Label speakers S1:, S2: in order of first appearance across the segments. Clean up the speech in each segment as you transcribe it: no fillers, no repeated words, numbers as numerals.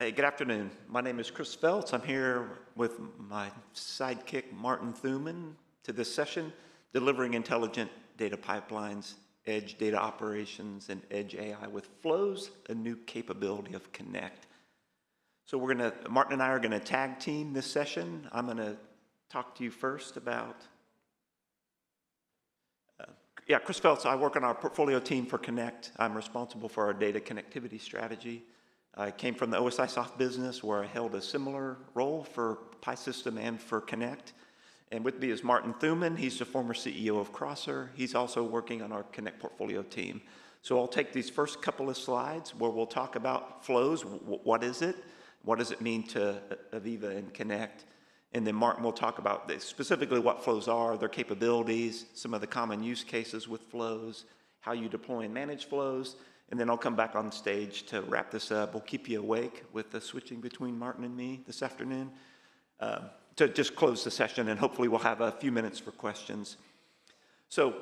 S1: Hey, good afternoon. My name is Chris Feltz. I'm here with my sidekick, Martin Thunman, to this session, delivering intelligent data pipelines, edge data operations, and edge AI with flows, a new capability of Connect. So Martin and I are gonna tag team this session. I'm gonna talk to you first about, Chris Feltz, I work on our portfolio team for Connect. I'm responsible for our data connectivity strategy. I came from the OSIsoft business where I held a similar role for PySystem and for Connect. And with me is Martin Thunman. He's the former CEO of Crosser. He's also working on our Connect portfolio team. So I'll take these first couple of slides where we'll talk about flows. What is it? What does it mean to AVEVA and Connect? And then Martin will talk about specifically what flows are, their capabilities, some of the common use cases with flows, how you deploy and manage flows. And then I'll come back on stage to wrap this up. We'll keep you awake with the switching between Martin and me this afternoon to just close the session, and hopefully we'll have a few minutes for questions. So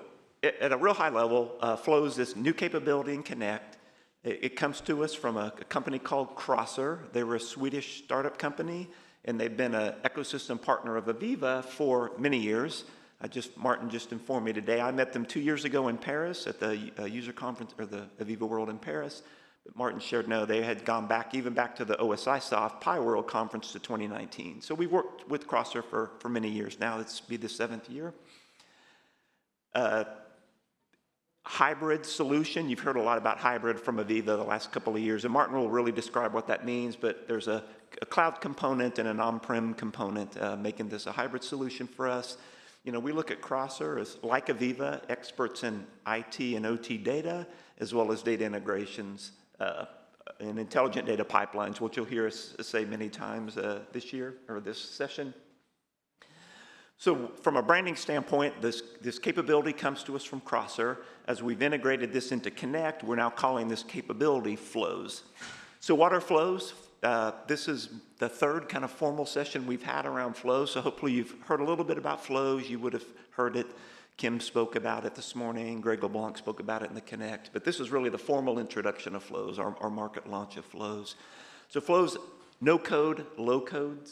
S1: at a real high level, flows this new capability in Connect. It comes to us from a company called Crosser. They were a Swedish startup company, and they've been an ecosystem partner of AVEVA for many years. Martin just informed me today, I met them 2 years ago in Paris at the user conference, or the AVEVA World in Paris. But Martin shared, no, they had gone back, even back to the OSIsoft Pi World conference to 2019. So we've worked with Crosser for many years now. It's be the 7th year. Hybrid solution, you've heard a lot about hybrid from AVEVA the last couple of years, and Martin will really describe what that means, but there's a cloud component and an on-prem component making this a hybrid solution for us. You know, we look at Crosser as, like AVEVA, experts in IT and OT data, as well as data integrations and intelligent data pipelines, which you'll hear us say many times this year, or this session. So from a branding standpoint, this capability comes to us from Crosser. As we've integrated this into Connect, we're now calling this capability flows. So what are flows? This is the third kind of formal session we've had around flows, so hopefully you've heard a little bit about flows. You would have heard it. Kim spoke about it this morning. Greg LeBlanc spoke about it in the Connect. But this is really the formal introduction of flows, our market launch of flows. So flows, no-code, low-code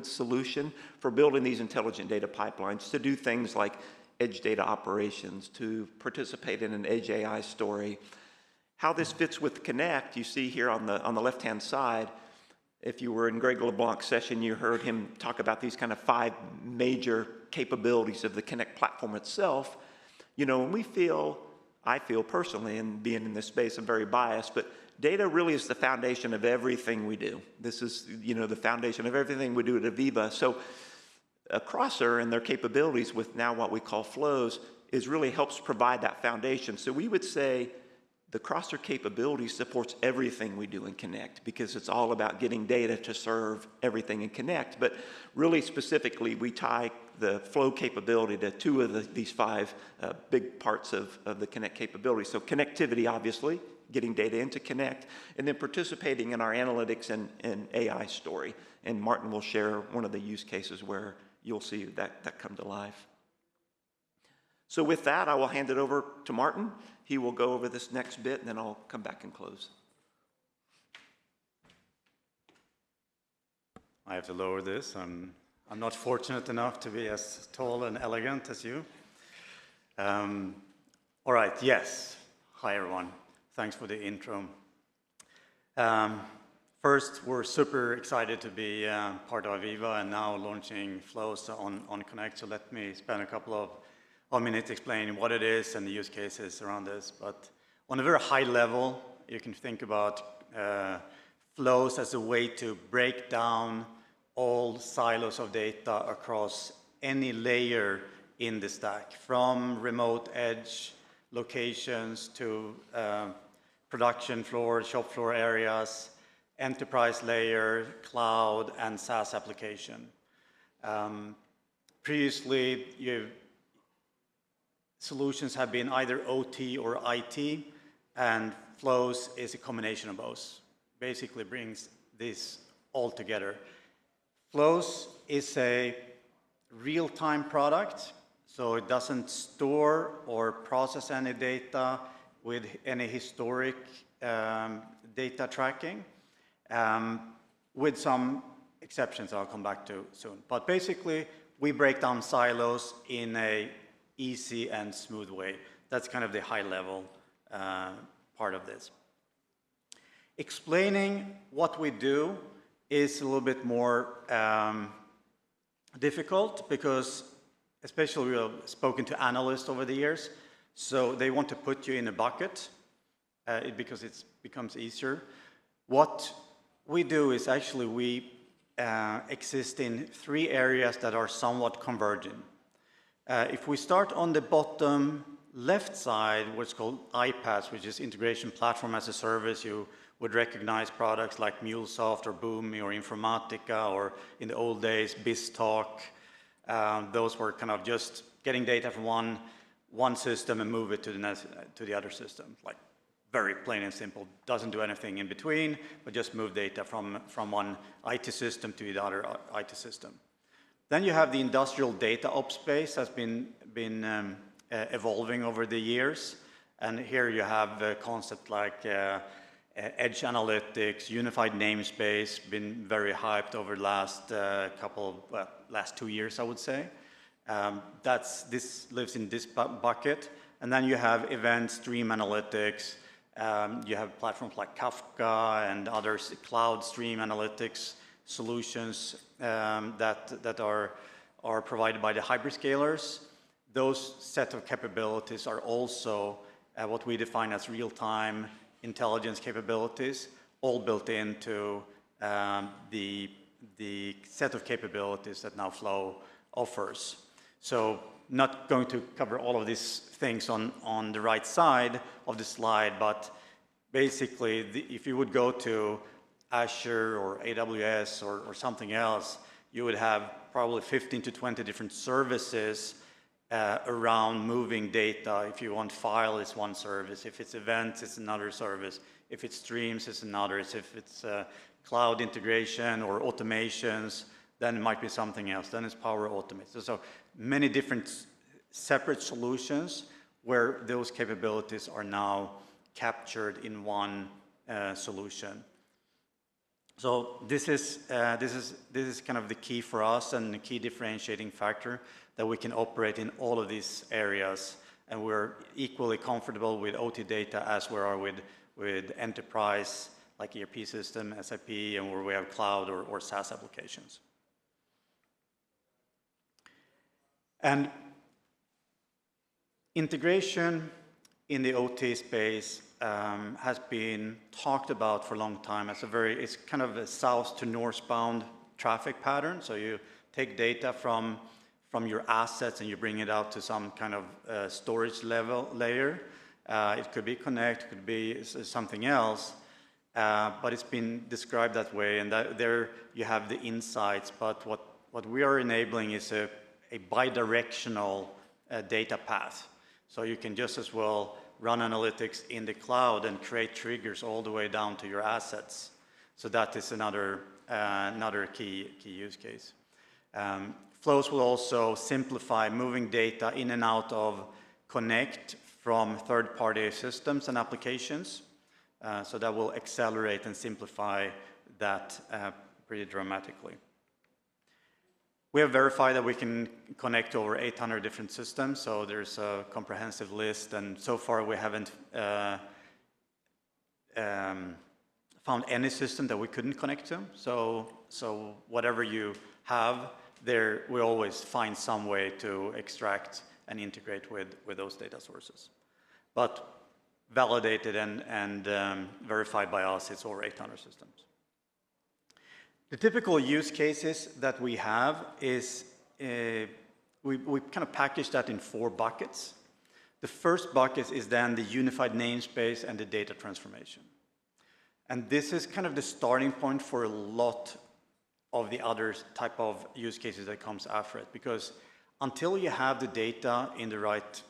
S1: solution for building these intelligent data pipelines to do things like edge data operations, to participate in an edge AI story. How this fits with Connect, you see here on the left-hand side. If you were in Greg LeBlanc's session, you heard him talk about these kind of 5 major capabilities of the Connect platform itself. You know, when I feel personally, and being in this space, I'm very biased, but data really is the foundation of everything we do. This is, you know, the foundation of everything we do at AVEVA. So Crosser and their capabilities with now what we call flows really helps provide that foundation. So we would say the Crosser capability supports everything we do in Connect, because it's all about getting data to serve everything in Connect. But really specifically, we tie the flow capability to 2 of these 5 big parts of the Connect capability. So connectivity, obviously, getting data into Connect, and then participating in our analytics and AI story. And Martin will share one of the use cases where you'll see that come to life. So with that, I will hand it over to Martin. He will go over this next bit, and then I'll come back and close.
S2: I have to lower this. I'm not fortunate enough to be as tall and elegant as you. All right, yes. Hi, everyone. Thanks for the intro. First, we're super excited to be part of AVEVA and now launching flows on Connect. So let me spend a couple of minutes explaining what it is and the use cases around this. But on a very high level, you can think about flows as a way to break down all silos of data across any layer in the stack, from remote edge locations to production floor, shop floor areas, enterprise layer, cloud, and SaaS application. Previously, solutions have been either OT or IT, and flows is a combination of both. Basically brings this all together. Flows is a real-time product, so it doesn't store or process any data with any historic data tracking. with some exceptions I'll come back to soon. But basically, we break down silos in a easy and smooth way. That's kind of the high level part of this. Explaining what we do is a little bit more difficult because especially we have spoken to analysts over the years, so they want to put you in a bucket because it becomes easier. What we do is actually we exist in 3 areas that are somewhat converging. If we start on the bottom left side, what's called iPaaS, which is Integration Platform as a Service, you would recognize products like MuleSoft or Boomi or Informatica, or in the old days, BizTalk. Those were kind of just getting data from one system and move it to the other system, like very plain and simple. Doesn't do anything in between, but just move data from one IT system to the other IT system. Then you have the industrial DataOps space that's been evolving over the years, and here you have a concept like Edge DataOps, unified namespace, been very hyped over the last last 2 years, I would say. This lives in this bucket. And then you have event stream analytics. You have platforms like Kafka and other cloud stream analytics solutions that are provided by the hyperscalers. Those set of capabilities are also what we define as real-time intelligence capabilities, all built into the set of capabilities that now Flow offers. So not going to cover all of these things on the right side of the slide, but basically if you would go to Azure or AWS or something else, you would have probably 15 to 20 different services around moving data. If you want file, it's one service. If it's events, it's another service. If it's streams, it's another. If it's cloud integration or automations, then it might be something else. Then it's Power Automate. So many different separate solutions where those capabilities are now captured in one solution. So this is kind of the key for us and the key differentiating factor, that we can operate in all of these areas, and we're equally comfortable with OT data as we are with enterprise like ERP system, SAP, and where we have cloud or SaaS applications. And integration in the OT space has been talked about for a long time as it's kind of a south to northbound traffic pattern. So you take data from your assets and you bring it out to some kind of storage layer. It could be Connect, it could be something else, but it's been described that way, and there you have the insights. But what we are enabling is a bidirectional data path. So you can just as well run analytics in the cloud and create triggers all the way down to your assets. So that is another key use case. Flows will also simplify moving data in and out of Connect from third-party systems and applications. So that will accelerate and simplify that pretty dramatically. We have verified that we can connect to over 800 different systems, so there's a comprehensive list, and so far we haven't found any system that we couldn't connect to. So whatever you have there, we always find some way to extract and integrate with those data sources. But validated and verified by us, it's over 800 systems. The typical use cases that we have is, we kind of package that in 4 buckets. The first bucket is then the unified namespace and the data transformation. And this is kind of the starting point for a lot of the other type of use cases that comes after it, because until you have the data in the right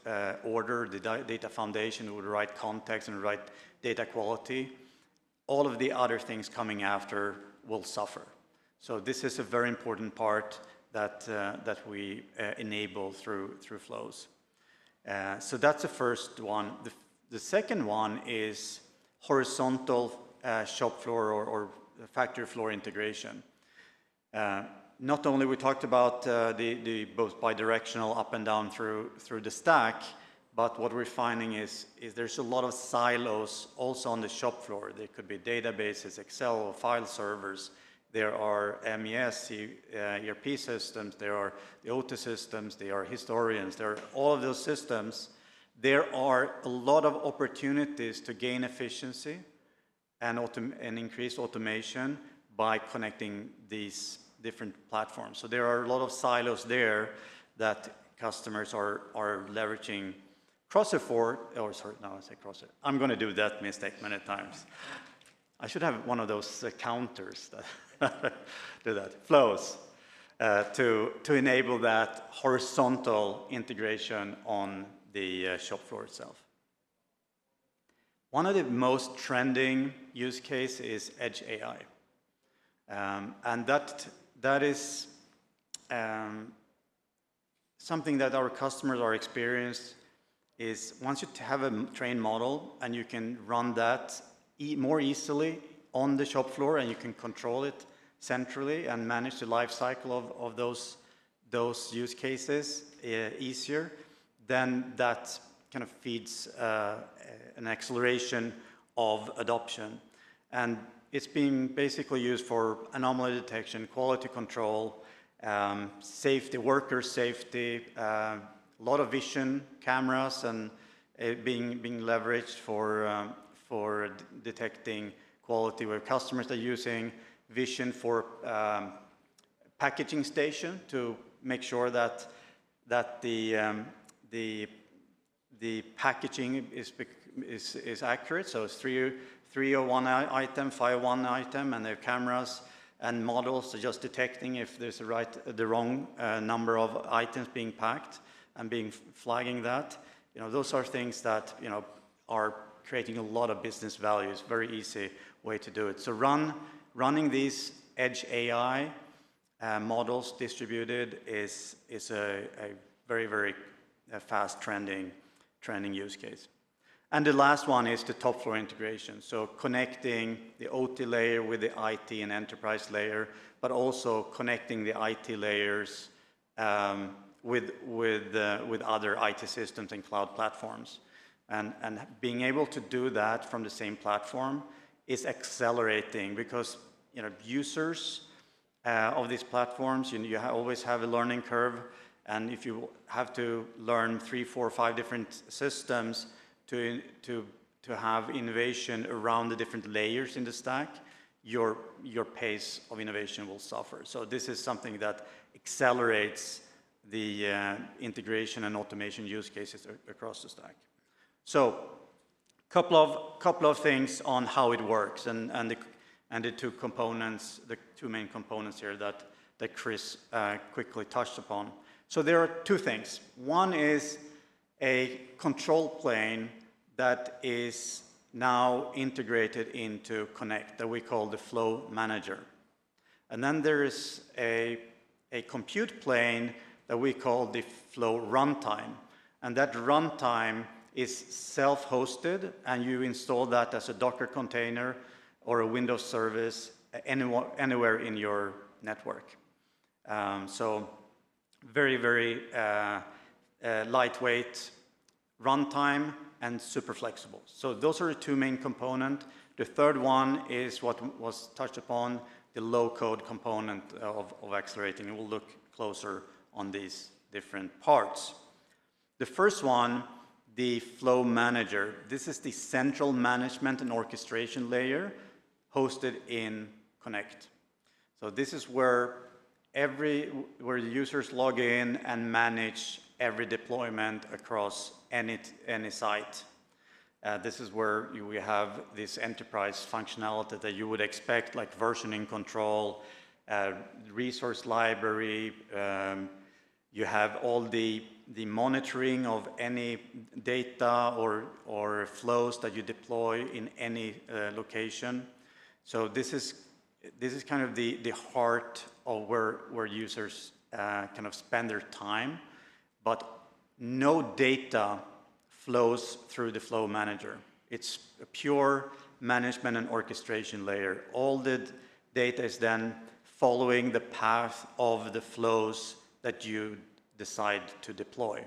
S2: order, the data foundation with the right context and the right data quality, all of the other things coming after will suffer. So this is a very important part that we enable through flows. So that's the first one. The second one is horizontal shop floor or factory floor integration. Not only we talked about the both bidirectional up and down through the stack, but what we're finding is there's a lot of silos also on the shop floor. There could be databases, Excel, or file servers. There are MES, ERP systems, there are the OT systems, there are historians, there are all of those systems. There are a lot of opportunities to gain efficiency and increase automation by connecting these different platforms. So there are a lot of silos there that customers are leveraging Crosshair for, or sorry, no, I say Crosshair. I'm going to do that mistake many times. I should have one of those counters that do that, flows, to enable that horizontal integration on the shop floor itself. One of the most trending use case is Edge AI. And that is something that our customers are experienced is once you have a trained model and you can run that more easily on the shop floor and you can control it centrally and manage the life cycle of those use cases easier, then that kind of feeds an acceleration of adoption. And it's being basically used for anomaly detection, quality control, safety, worker safety, a lot of vision cameras, and being leveraged for detecting quality, where customers are using vision for packaging station to make sure that the packaging is accurate. So it's 301 item, 501 item, and their cameras and models are just detecting if there's the wrong number of items being packed and flagging that. You know, those are things that, you know, are creating a lot of business value. It's a very easy way to do it. So running these Edge AI models distributed is a very, very fast trending use case. And the last one is the top floor integration. So connecting the OT layer with the IT and enterprise layer, but also connecting the IT layers with other IT systems and cloud platforms. And being able to do that from the same platform is accelerating because, you know, users of these platforms, you always have a learning curve. And if you have to learn 3, 4, 5 different systems to have innovation around the different layers in the stack, your pace of innovation will suffer. So this is something that accelerates the integration and automation use cases across the stack. So couple of things on how it works and the two components, the two main components here that Chris quickly touched upon. So there are two things. One is a control plane that is now integrated into Connect that we call the Flow Manager. And then there is a compute plane that we call the Flow Runtime. And that runtime is self-hosted, and you install that as a Docker container or a Windows service anywhere in your network. So very, very lightweight runtime and super flexible. So those are the two main components. The third one is what was touched upon, the low-code component of accelerating. And we'll look closer on these different parts. The first one, the Flow Manager. This is the central management and orchestration layer hosted in Connect. So this is where the users log in and manage every deployment across any site. This is where we have this enterprise functionality that you would expect, like versioning control, resource library. You have all the monitoring of any data or flows that you deploy in any location. So this is kind of the heart of where users kind of spend their time, but no data flows through the Flow Manager. It's a pure management and orchestration layer. All the data is then following the path of the flows that you decide to deploy.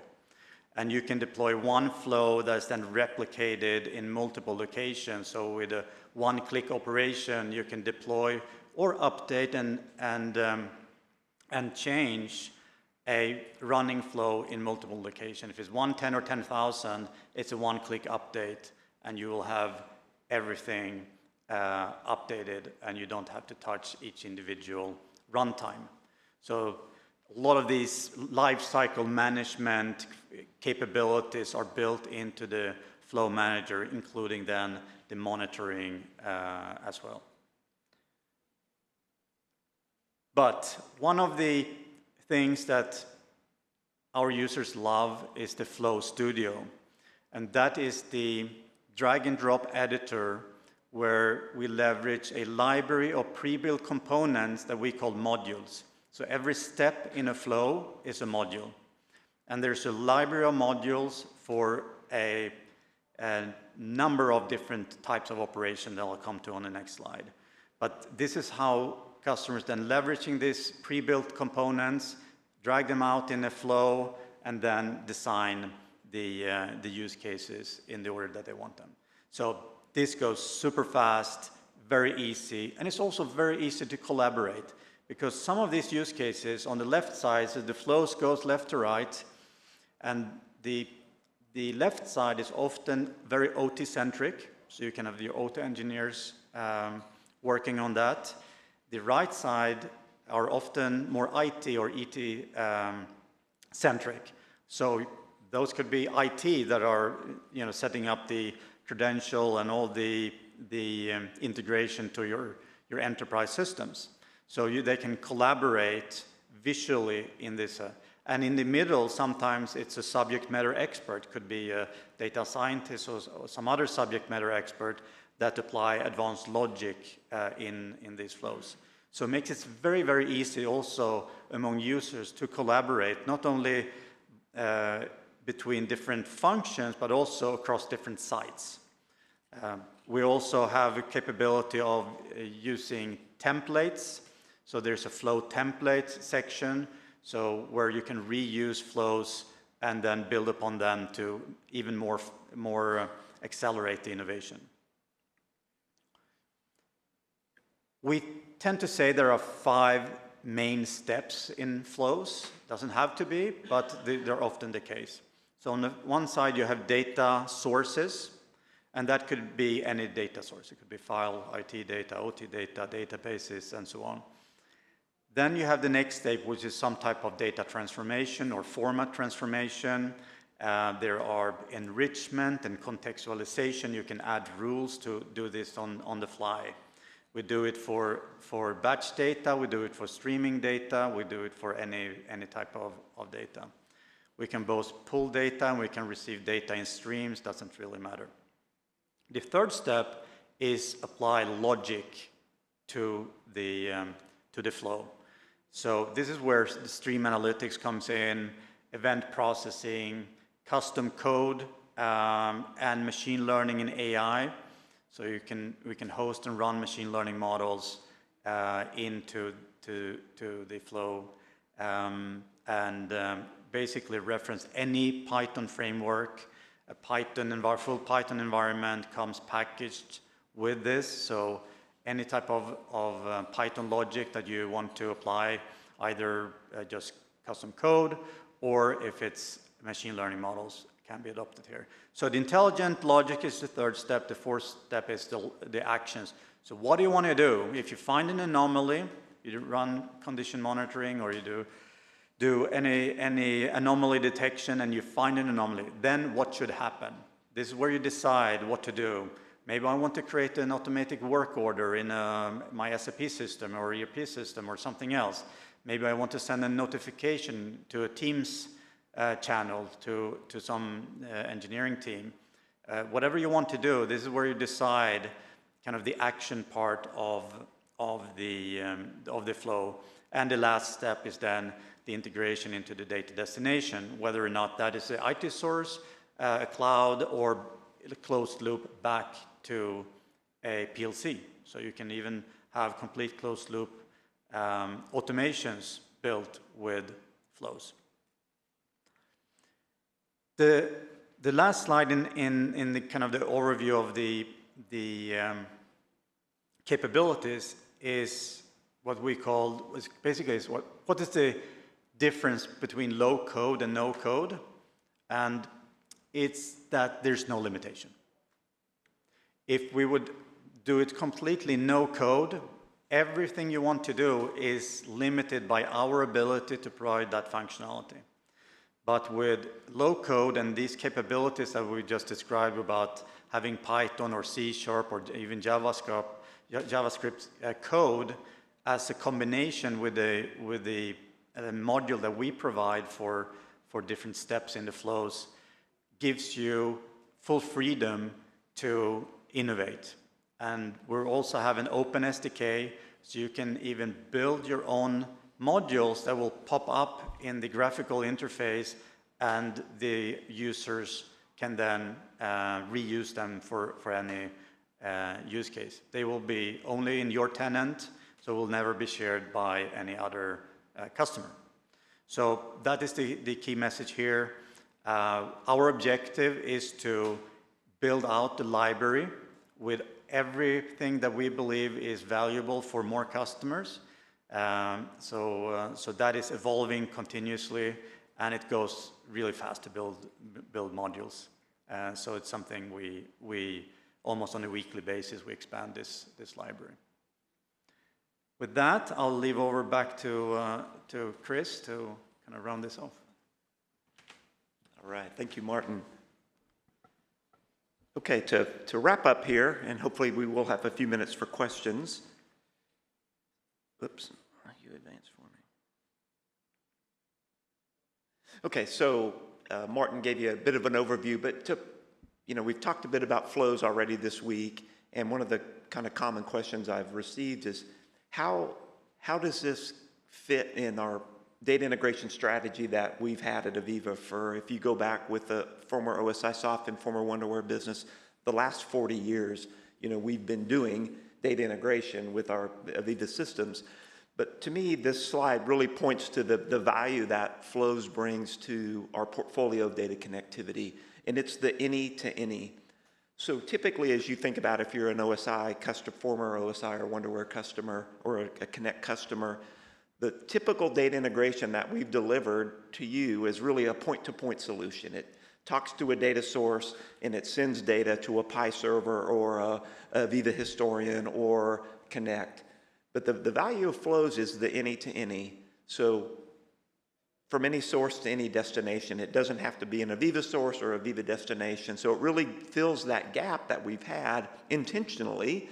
S2: And you can deploy one flow that's then replicated in multiple locations. So with a one-click operation, you can deploy or update and change a running flow in multiple locations. If it's 1, 10, or 10,000, it's a one-click update, and you will have everything updated, and you don't have to touch each individual runtime. So a lot of these lifecycle management capabilities are built into the flow manager, including then the monitoring as well. But one of the things that our users love is the Flow Studio, and that is the drag and drop editor where we leverage a library of pre-built components that we call modules. So every step in a flow is a module. And there's a library of modules for a number of different types of operation that I'll come to on the next slide. But this is how customers then leveraging these pre-built components, drag them out in a flow, and then design the use cases in the order that they want them. So this goes super fast, very easy, and it's also very easy to collaborate. Because some of these use cases on the left side, so the flows goes left to right, and the left side is often very OT-centric, so you can have your OT engineers working on that. The right side are often more IT or ET-centric. So those could be IT that are setting up the credential and all the integration to your enterprise systems. So they can collaborate visually in this. And in the middle, sometimes it's a subject matter expert, could be a data scientist or some other subject matter expert that apply advanced logic in these flows. So it makes it very, very easy also among users to collaborate, not only between different functions, but also across different sites. We also have a capability of using templates. So there's a flow template section, so where you can reuse flows and then build upon them to even more accelerate the innovation. We tend to say there are 5 main steps in flows. Doesn't have to be, but they're often the case. So on the one side, you have data sources, and that could be any data source. It could be file, IT data, OT data, databases, and so on. Then you have the next step, which is some type of data transformation or format transformation. There are enrichment and contextualization. You can add rules to do this on the fly. We do it for batch data, we do it for streaming data, we do it for any type of data. We can both pull data and we can receive data in streams, doesn't really matter. The third step is apply logic to the flow. So this is where the stream analytics comes in, event processing, custom code, and machine learning and AI. So we can host and run machine learning models into the flow and basically reference any Python framework. A full Python environment comes packaged with this. So any type of Python logic that you want to apply, either just custom code, or if it's machine learning models, can be adopted here. So the intelligent logic is the third step. The fourth step is the actions. So what do you want to do? If you find an anomaly, you run condition monitoring, or you do any anomaly detection, and you find an anomaly, then what should happen? This is where you decide what to do. Maybe I want to create an automatic work order in my SAP system or ERP system or something else. Maybe I want to send a notification to a Teams channel to some engineering team. Whatever you want to do, this is where you decide kind of the action part of the flow. And the last step is then the integration into the data destination, whether or not that is an IT source, a cloud, or a closed loop back to a PLC. So you can even have complete closed loop automations built with flows. The last slide in the kind of the overview of the capabilities is what we call, basically is what is the difference between low code and no code? And it's that there's no limitation. If we would do it completely no code, everything you want to do is limited by our ability to provide that functionality. But with low code and these capabilities that we just described about having Python or C# or even JavaScript code as a combination with the module that we provide for different steps in the flows gives you full freedom to innovate. And we also have an open SDK, so you can even build your own modules that will pop up in the graphical interface, and the users can then reuse them for any use case. They will be only in your tenant, so will never be shared by any other customer. So that is the key message here. Our objective is to build out the library with everything that we believe is valuable for more customers. So that is evolving continuously, and it goes really fast to build modules. So it's something we almost on a weekly basis we expand this library. With that, I'll leave over back to Chris to kind of round this off.
S1: All right, thank you, Martin. Okay, to wrap up here, and hopefully we will have a few minutes for questions. Oops, you advance for me. Okay, so Martin gave you a bit of an overview, but we've talked a bit about flows already this week, and one of the kind of common questions I've received is how does this fit in our data integration strategy that we've had at AVEVA for, if you go back with the former OSI Soft and former Wonderware business, the last 40 years, we've been doing data integration with our AVEVA systems. But to me, this slide really points to the value that flows brings to our portfolio of data connectivity, and it's the any to any. So typically, as you think about if you're an OSI customer, former OSI or Wonderware customer, or a Connect customer, the typical data integration that we've delivered to you is really a point-to-point solution. It talks to a data source and it sends data to a Pi server or a AVEVA historian or Connect. But the value of flows is the any to any. So from any source to any destination, it doesn't have to be an AVEVA source or AVEVA destination. So it really fills that gap that we've had intentionally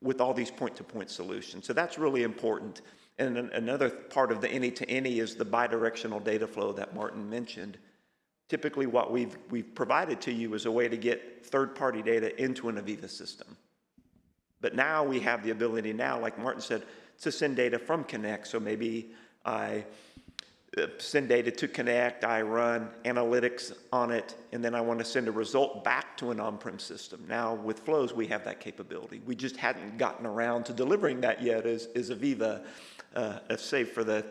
S1: with all these point-to-point solutions. So that's really important. And another part of the any-to-any is the bidirectional data flow that Martin mentioned. Typically what we've provided to you is a way to get third-party data into an AVEVA system. But now we have the ability now, like Martin said, to send data from Connect. So maybe I send data to Connect, I run analytics on it, and then I want to send a result back to an on-prem system. Now with flows, we have that capability. We just hadn't gotten around to delivering that yet as AVEVA, save for the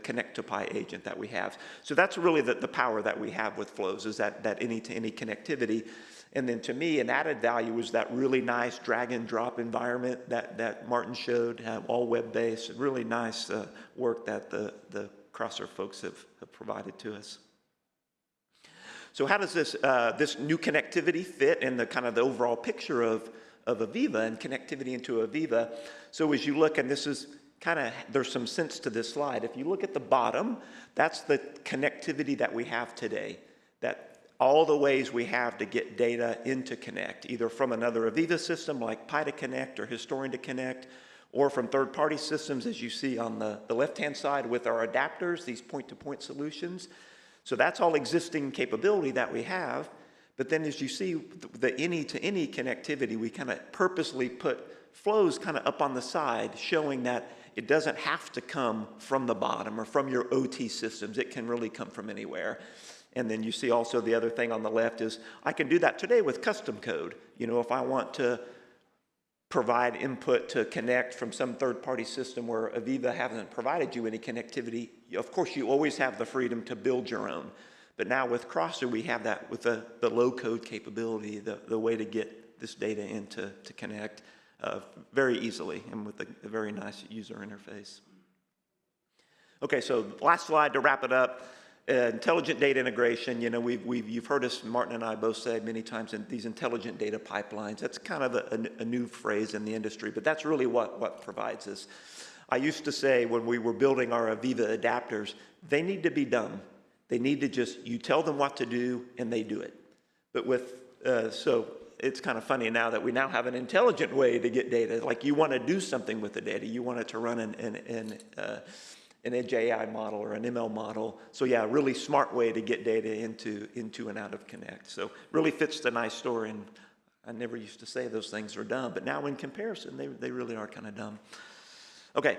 S1: Connect to Pi agent that we have. So that's really the power that we have with flows, is that any-to-any connectivity. And then to me, an added value is that really nice drag and drop environment that Martin showed, all web-based, really nice work that the Crosser folks have provided to us. So how does this new connectivity fit in the kind of the overall picture of AVEVA and connectivity into AVEVA? So as you look, and this is kind of, there's some sense to this slide. If you look at the bottom, that's the connectivity that we have today. That all the ways we have to get data into Connect, either from another AVEVA system like Pi to Connect or Historian to Connect, or from third-party systems, as you see on the left-hand side with our adapters, these point-to-point solutions. So that's all existing capability that we have. But then as you see the any-to-any connectivity, we kind of purposely put flows kind of up on the side, showing that it doesn't have to come from the bottom or from your OT systems. It can really come from anywhere. And then you see also the other thing on the left is I can do that today with custom code. If I want to provide input to connect from some third-party system where AVEVA hasn't provided you any connectivity, of course you always have the freedom to build your own. But now with Crosser, we have that with the low-code capability, the way to get this data in to connect very easily and with a very nice user interface. Okay, so last slide to wrap it up. Intelligent data integration, you know, you've heard us, Martin and I both say many times, in these intelligent data pipelines. That's kind of a new phrase in the industry, but that's really what provides us. I used to say when we were building our AVEVA adapters, they need to be dumb. They need to just, you tell them what to do and they do it. But with, so it's kind of funny now that we now have an intelligent way to get data. Like you want to do something with the data. You want it to run an Edge AI model or an ML model. So yeah, a really smart way to get data into and out of Connect. So really fits the nice story. And I never used to say those things are dumb, but now in comparison, they really are kind of dumb. Okay.